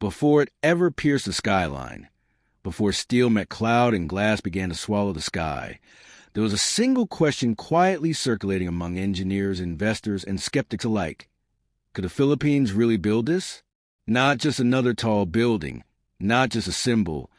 before it ever pierced the skyline, before steel met cloud and glass began to swallow the sky, there was a single question quietly circulating among engineers, investors, and skeptics alike. Could the Philippines really build this? Not just another tall building, not just a symbol,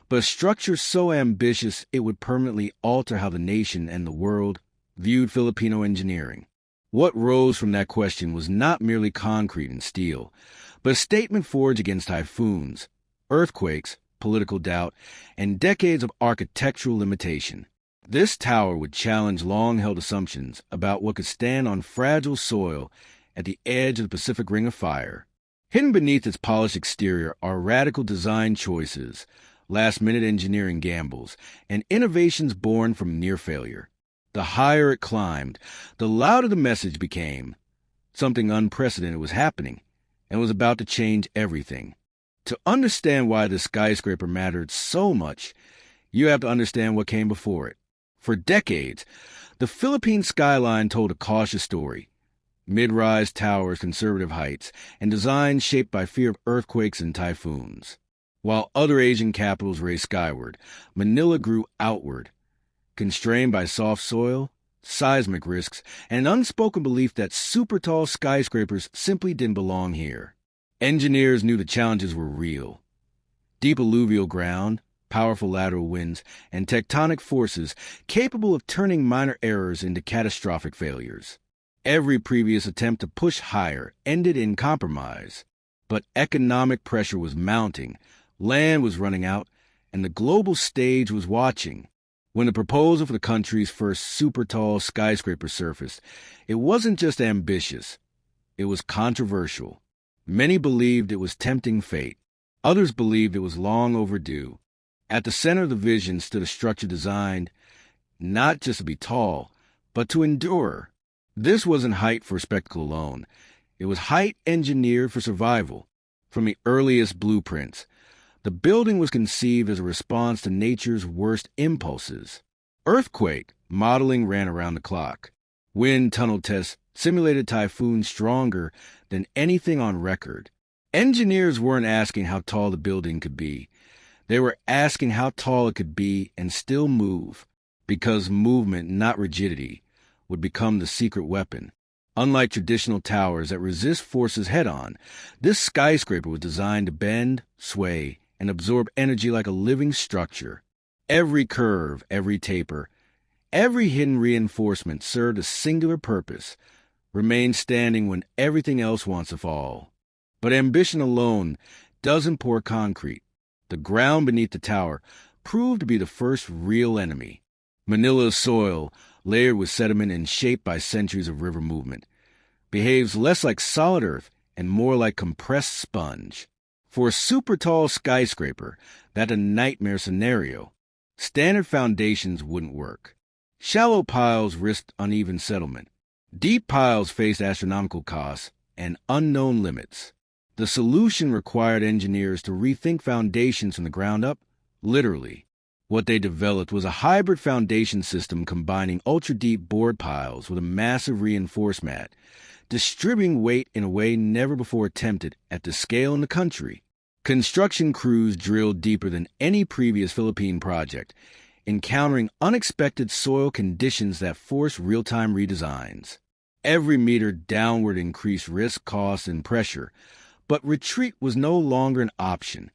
but a structure so ambitious it would permanently alter how the nation and the world viewed Filipino engineering. What rose from that question was not merely concrete and steel, but a statement forged against typhoons, earthquakes, political doubt, and decades of architectural limitation. This tower would challenge long-held assumptions about what could stand on fragile soil at the edge of the Pacific Ring of Fire. Hidden beneath its polished exterior are radical design choices, last-minute engineering gambles, and innovations born from near failure. The higher it climbed, the louder the message became. Something unprecedented was happening, and was about to change everything. To understand why the skyscraper mattered so much, you have to understand what came before it. For decades, the Philippine skyline told a cautious story. Mid-rise towers, conservative heights, and designs shaped by fear of earthquakes and typhoons. While other Asian capitals raced skyward, Manila grew outward, constrained by soft soil, seismic risks, and an unspoken belief that super-tall skyscrapers simply didn't belong here. Engineers knew the challenges were real. Deep alluvial ground, powerful lateral winds, and tectonic forces capable of turning minor errors into catastrophic failures. Every previous attempt to push higher ended in compromise. But economic pressure was mounting, land was running out, and the global stage was watching. When the proposal for the country's first super-tall skyscraper surfaced, it wasn't just ambitious. It was controversial. Many believed it was tempting fate. Others believed it was long overdue. At the center of the vision stood a structure designed not just to be tall, but to endure. This wasn't height for spectacle alone. It was height engineered for survival. From the earliest blueprints, the building was conceived as a response to nature's worst impulses. Earthquake modeling ran around the clock. Wind tunnel tests simulated typhoons stronger than anything on record. Engineers weren't asking how tall the building could be. They were asking how tall it could be and still move, because movement, not rigidity, would become the secret weapon. Unlike traditional towers that resist forces head-on, this skyscraper was designed to bend, sway, and absorb energy like a living structure. Every curve, every taper, every hidden reinforcement served a singular purpose: remain standing when everything else wants to fall. But ambition alone doesn't pour concrete. The ground beneath the tower proved to be the first real enemy. Manila's soil, layered with sediment and shaped by centuries of river movement, behaves less like solid earth and more like compressed sponge. For a super-tall skyscraper, that's a nightmare scenario. Standard foundations wouldn't work. Shallow piles risked uneven settlement. Deep piles faced astronomical costs and unknown limits. The solution required engineers to rethink foundations from the ground up, literally. What they developed was a hybrid foundation system combining ultra-deep board piles with a massive reinforced mat, distributing weight in a way never before attempted at this scale in the country. Construction crews drilled deeper than any previous Philippine project, encountering unexpected soil conditions that forced real-time redesigns. Every meter downward increased risk, cost, and pressure, but retreat was no longer an option.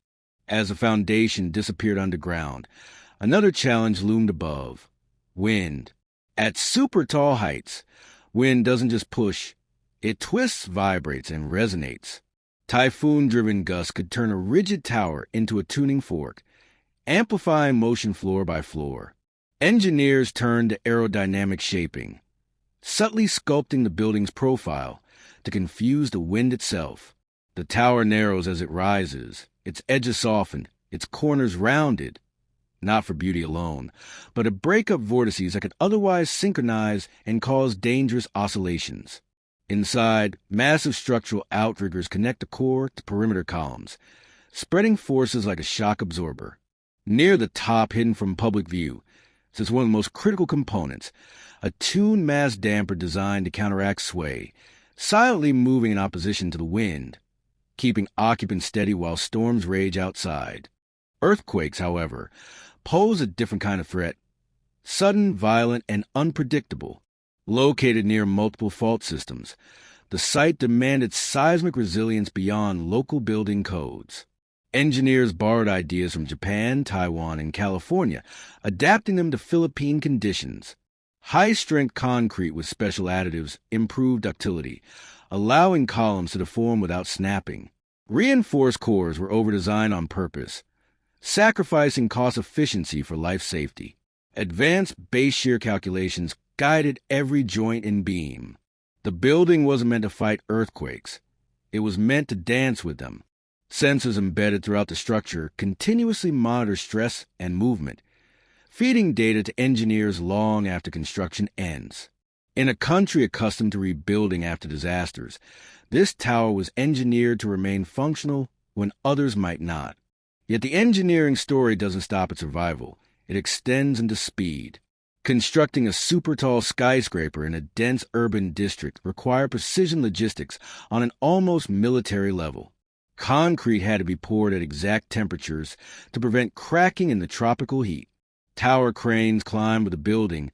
As the foundation disappeared underground, another challenge loomed above: wind. At super tall heights, wind doesn't just push, it twists, vibrates, and resonates. Typhoon-driven gusts could turn a rigid tower into a tuning fork, amplifying motion floor by floor. Engineers turned to aerodynamic shaping, subtly sculpting the building's profile to confuse the wind itself. The tower narrows as it rises, its edges softened, its corners rounded, not for beauty alone, but to break up vortices that could otherwise synchronize and cause dangerous oscillations. Inside, massive structural outriggers connect the core to perimeter columns, spreading forces like a shock absorber. Near the top, hidden from public view, sits one of the most critical components, a tuned mass damper designed to counteract sway, silently moving in opposition to the wind. keeping occupants steady while storms rage outside. Earthquakes, however, pose a different kind of threat. Sudden, violent, and unpredictable. Located near multiple fault systems, the site demanded seismic resilience beyond local building codes. Engineers borrowed ideas from Japan, Taiwan, and California, adapting them to Philippine conditions. High-strength concrete with special additives improved ductility, allowing columns to deform without snapping. Reinforced cores were overdesigned on purpose, sacrificing cost efficiency for life safety. Advanced base shear calculations guided every joint and beam. The building wasn't meant to fight earthquakes. It was meant to dance with them. Sensors embedded throughout the structure continuously monitor stress and movement, feeding data to engineers long after construction ends. In a country accustomed to rebuilding after disasters, this tower was engineered to remain functional when others might not. Yet the engineering story doesn't stop at survival. It extends into speed. Constructing a super-tall skyscraper in a dense urban district required precision logistics on an almost military level. Concrete had to be poured at exact temperatures to prevent cracking in the tropical heat. Tower cranes climbed with the building,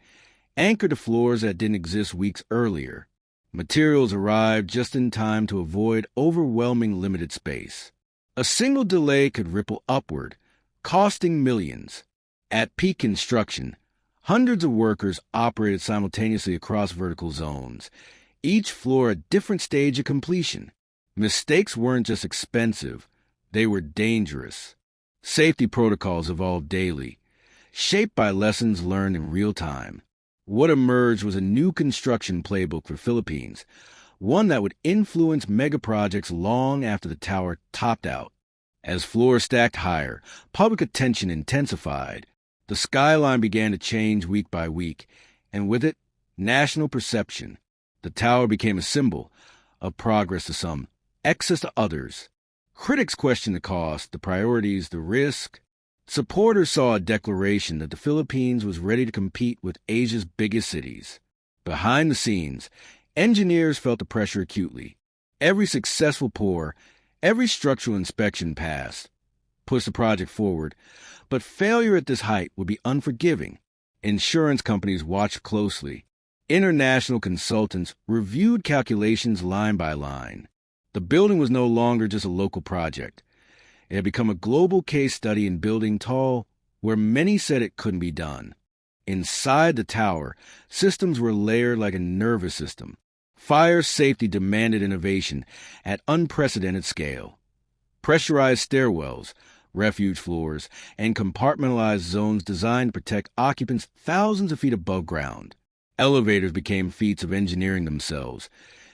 anchored to floors that didn't exist weeks earlier. Materials arrived just in time to avoid overwhelming limited space. A single delay could ripple upward, costing millions. At peak construction, hundreds of workers operated simultaneously across vertical zones, each floor a different stage of completion. Mistakes weren't just expensive, they were dangerous. Safety protocols evolved daily, shaped by lessons learned in real time. What emerged was a new construction playbook for Philippines, one that would influence megaprojects long after the tower topped out. As floors stacked higher, public attention intensified. The skyline began to change week by week, and with it, national perception. The tower became a symbol of progress to some, excess to others. Critics questioned the cost, the priorities, the risk. Supporters saw a declaration that the Philippines was ready to compete with Asia's biggest cities. Behind the scenes, engineers felt the pressure acutely. Every successful pour, every structural inspection passed, pushed the project forward, but failure at this height would be unforgiving. Insurance companies watched closely. International consultants reviewed calculations line by line. The building was no longer just a local project. It had become a global case study in building tall, where many said it couldn't be done. Inside the tower, systems were layered like a nervous system. Fire safety demanded innovation at unprecedented scale. Pressurized stairwells, refuge floors, and compartmentalized zones designed to protect occupants thousands of feet above ground. Elevators became feats of engineering themselves,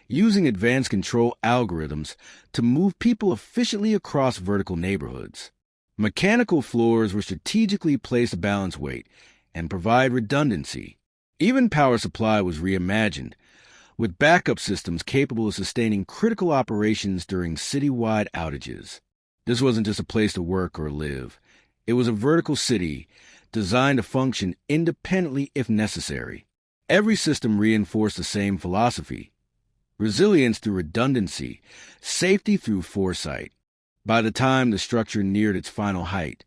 using advanced control algorithms to move people efficiently across vertical neighborhoods. Mechanical floors were strategically placed to balance weight and provide redundancy. Even power supply was reimagined, with backup systems capable of sustaining critical operations during citywide outages. This wasn't just a place to work or live. It was a vertical city designed to function independently if necessary. Every system reinforced the same philosophy: resilience through redundancy, safety through foresight. By the time the structure neared its final height,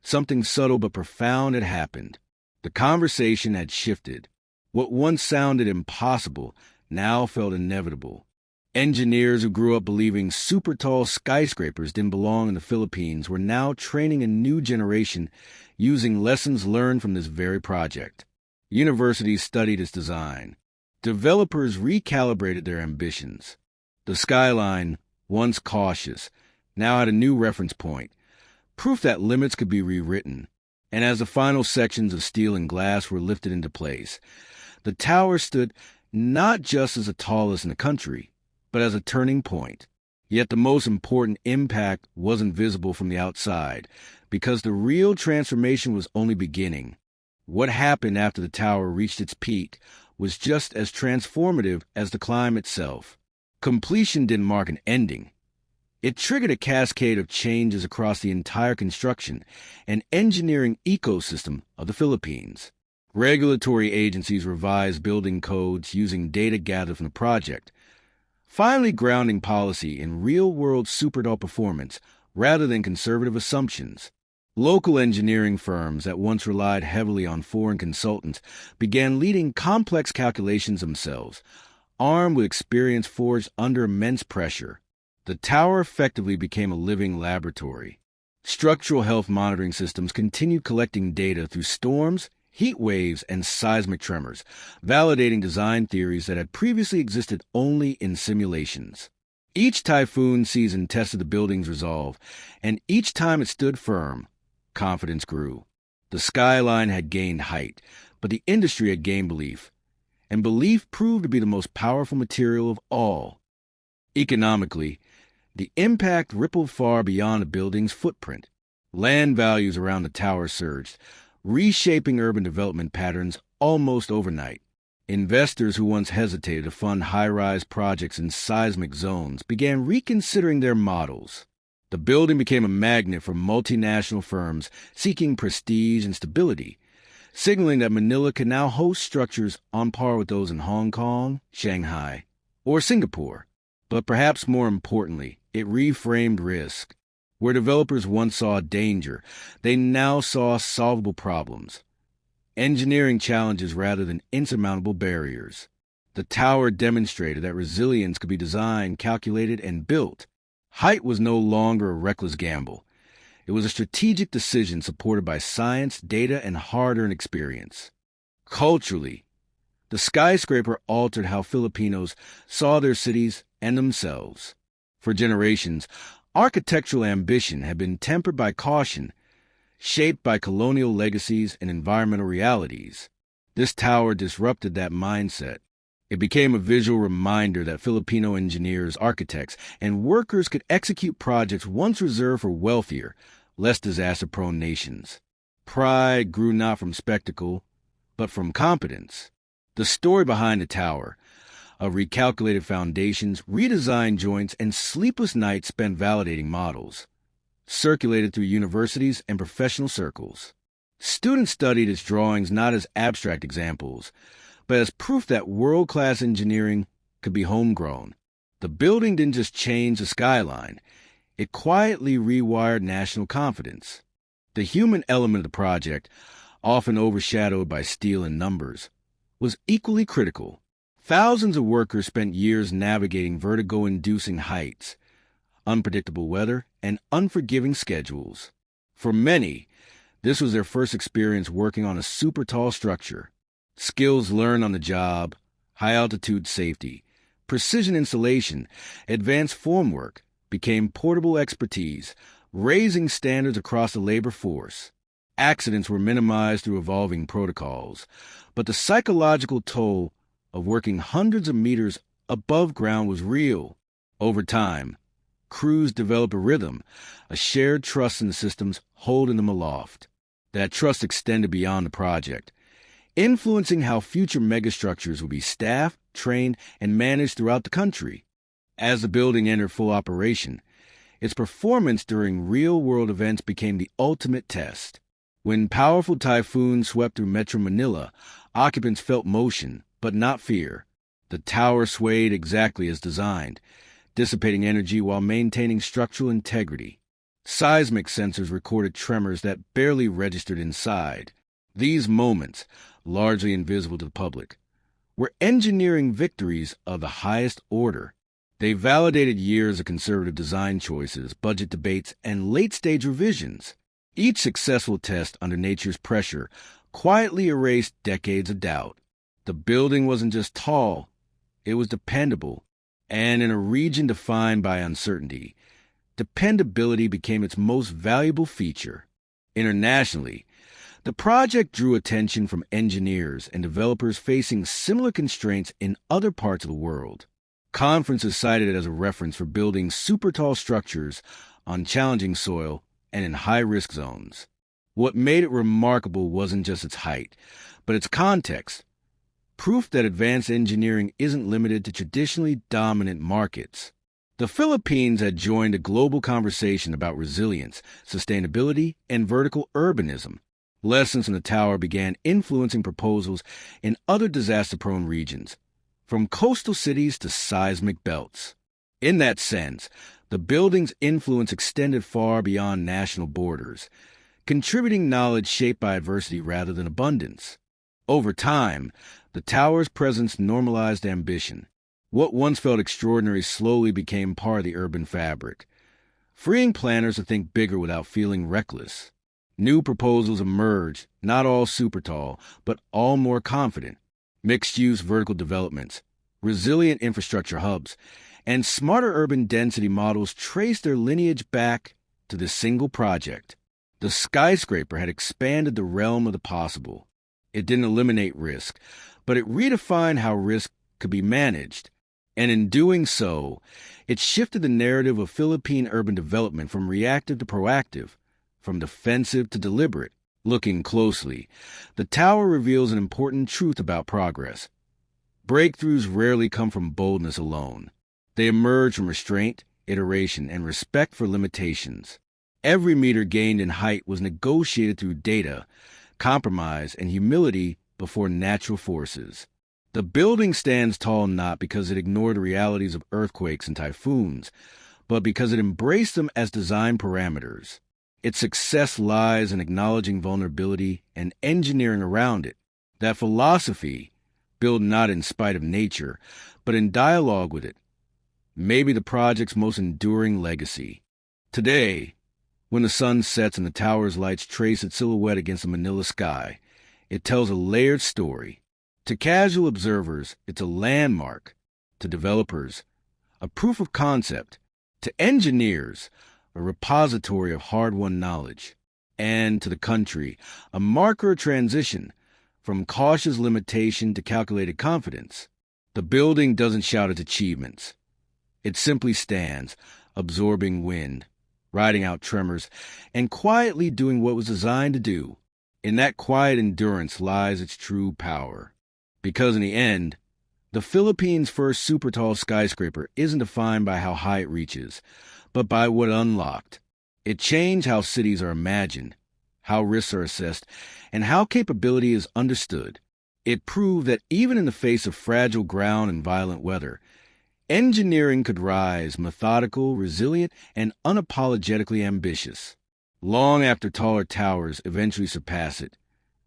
something subtle but profound had happened. The conversation had shifted. What once sounded impossible now felt inevitable. Engineers who grew up believing super-tall skyscrapers didn't belong in the Philippines were now training a new generation using lessons learned from this very project. Universities studied its design. Developers recalibrated their ambitions. The skyline, once cautious, now had a new reference point, proof that limits could be rewritten. And as the final sections of steel and glass were lifted into place, the tower stood not just as the tallest in the country, but as a turning point. Yet the most important impact wasn't visible from the outside, because the real transformation was only beginning. What happened after the tower reached its peak was just as transformative as the climb itself. Completion didn't mark an ending. It triggered a cascade of changes across the entire construction and engineering ecosystem of the Philippines. Regulatory agencies revised building codes using data gathered from the project. finally grounding policy in real-world Supertall performance rather than conservative assumptions. Local engineering firms that once relied heavily on foreign consultants began leading complex calculations themselves, armed with experience forged under immense pressure. The tower effectively became a living laboratory. Structural health monitoring systems continued collecting data through storms, heat waves, and seismic tremors, validating design theories that had previously existed only in simulations. Each typhoon season tested the building's resolve, and each time it stood firm, confidence grew. The skyline had gained height, but the industry had gained belief, and belief proved to be the most powerful material of all. Economically, the impact rippled far beyond the building's footprint. Land values around the tower surged, reshaping urban development patterns almost overnight. Investors who once hesitated to fund high-rise projects in seismic zones began reconsidering their models. The building became a magnet for multinational firms seeking prestige and stability, signaling that Manila could now host structures on par with those in Hong Kong, Shanghai, or Singapore. But perhaps more importantly, it reframed risk. Where developers once saw danger, they now saw solvable problems. Engineering challenges rather than insurmountable barriers. The tower demonstrated that resilience could be designed, calculated, and built. Height was no longer a reckless gamble. It was a strategic decision supported by science, data, and hard-earned experience. Culturally, the skyscraper altered how Filipinos saw their cities and themselves. For generations, architectural ambition had been tempered by caution, shaped by colonial legacies and environmental realities. This tower disrupted that mindset. It became a visual reminder that Filipino engineers, architects, and workers could execute projects once reserved for wealthier, less disaster-prone nations. Pride grew not from spectacle, but from competence. The story behind the tower, of recalculated foundations, redesigned joints, and sleepless nights spent validating models, circulated through universities and professional circles. Students studied its drawings not as abstract examples, but as proof that world-class engineering could be homegrown. The building didn't just change the skyline, it quietly rewired national confidence. The human element of the project, often overshadowed by steel and numbers, was equally critical. Thousands of workers spent years navigating vertigo-inducing heights, unpredictable weather, and unforgiving schedules. For many, this was their first experience working on a super tall structure. Skills learned on the job, high-altitude safety, precision installation, advanced formwork became portable expertise, raising standards across the labor force. Accidents were minimized through evolving protocols, but the psychological toll of working hundreds of meters above ground was real. Over time, crews developed a rhythm, a shared trust in the systems holding them aloft. That trust extended beyond the project, influencing how future megastructures would be staffed, trained, and managed throughout the country. As the building entered full operation, its performance during real-world events became the ultimate test. When powerful typhoons swept through Metro Manila, occupants felt motion, but not fear. The tower swayed exactly as designed, dissipating energy while maintaining structural integrity. Seismic sensors recorded tremors that barely registered inside. These moments, largely invisible to the public, were engineering victories of the highest order. They validated years of conservative design choices, budget debates, and late-stage revisions. Each successful test under nature's pressure quietly erased decades of doubt. The building wasn't just tall, it was dependable. And in a region defined by uncertainty, dependability became its most valuable feature. Internationally, the project drew attention from engineers and developers facing similar constraints in other parts of the world. Conferences cited it as a reference for building super tall structures on challenging soil and in high-risk zones. What made it remarkable wasn't just its height, but its context, proof that advanced engineering isn't limited to traditionally dominant markets. The Philippines had joined a global conversation about resilience, sustainability, and vertical urbanism. Lessons from the tower began influencing proposals in other disaster-prone regions, from coastal cities to seismic belts. In that sense, the building's influence extended far beyond national borders, contributing knowledge shaped by adversity rather than abundance. Over time, the tower's presence normalized ambition. What once felt extraordinary slowly became part of the urban fabric, freeing planners to think bigger without feeling reckless. New proposals emerged, not all super tall, but all more confident. Mixed-use vertical developments, resilient infrastructure hubs, and smarter urban density models traced their lineage back to this single project. The skyscraper had expanded the realm of the possible. It didn't eliminate risk, but it redefined how risk could be managed. And in doing so, it shifted the narrative of Philippine urban development from reactive to proactive, from defensive to deliberate. Looking closely, the tower reveals an important truth about progress. Breakthroughs rarely come from boldness alone. They emerge from restraint, iteration, and respect for limitations. Every meter gained in height was negotiated through data, compromise, and humility before natural forces. The building stands tall not because it ignored the realities of earthquakes and typhoons, but because it embraced them as design parameters. Its success lies in acknowledging vulnerability and engineering around it. That philosophy, built not in spite of nature, but in dialogue with it, may be the project's most enduring legacy. Today, when the sun sets and the tower's lights trace its silhouette against the Manila sky, it tells a layered story. To casual observers, it's a landmark. To developers, a proof of concept. To engineers, a repository of hard-won knowledge. And to the country, a marker of transition, from cautious limitation to calculated confidence. The building doesn't shout its achievements. It simply stands, absorbing wind, riding out tremors, and quietly doing what was designed to do. In that quiet endurance lies its true power. Because in the end, the Philippines' first super-tall skyscraper isn't defined by how high it reaches, but by what it unlocked. It changed how cities are imagined, how risks are assessed, and how capability is understood. It proved that even in the face of fragile ground and violent weather, engineering could rise methodical, resilient, and unapologetically ambitious. Long after taller towers eventually surpass it,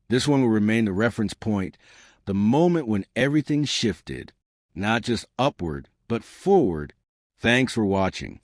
this one will remain the reference point, the moment when everything shifted, not just upward, but forward. Thanks for watching.